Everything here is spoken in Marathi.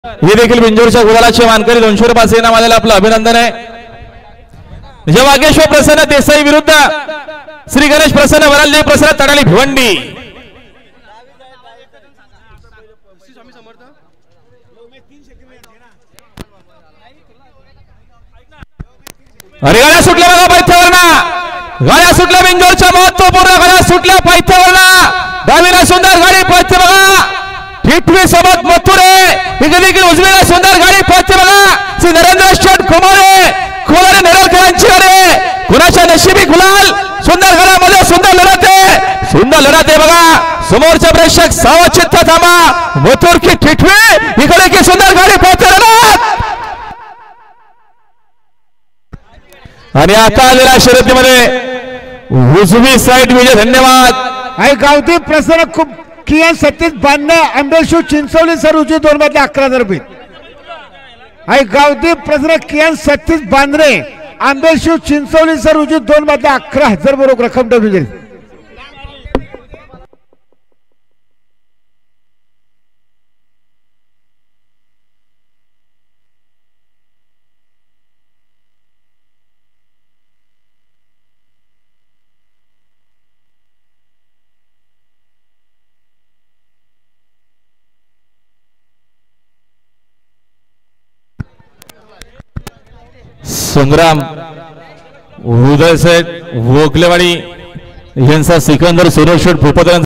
हे देखील बिंजोरच्या गुलालाचे मानकरी 200 रुपयाचे इनाम आलेलं आपलं अभिनंदन आहे। वागेश्वर प्रसन्न देसाई विरुद्ध श्री गणेश प्रसन्न वरालदेव प्रसन्न तडाली भिवंडी। अरे गाड्या सुटल्या बघा पायथ्यावरना, गाड्या सुटल्या बिंजोरच्या महत्वपूर्ण गाड्या सुटल्या पायथ्यावरना। डावीला सुंदर गाडी पळते बघा, टिटवी सोबत मथुरे इथे देखील उजवीला सुंदर गाडी पळते बघा। श्री नरेंद्र शेठ कोमारे नेरळकरांची गाडी, कुणाच्या नशिबी गुलाल। सुंदर गाड्यामध्ये सुंदर लढत आहे, सुंदर लढत आहे बघा। समोरचे प्रेक्षक सावचित्त थांबा, मथुर की टिटवी इकडे की सुंदर गाडी पळते लढत। आणि आता आलेल्या शर्यतीमध्ये उजवी साईड विजय धन्यवाद। आई गावठी प्रसन्न खूप कियान सतीश बांधणे आंबेशू चिंचवली सर उजवी 2 मध्ये 11,000 रुपये। आई गावठी प्रसन्न कियान सतीश बांधणे आंबेशू चिंचवली सर उजवी 2 मध्ये 11,000 बरोबर रक्कम ठेवली। संग्राम उदय सेठ वोकलेवाडी यांचा सिकंदर सोनोशेठ भूपत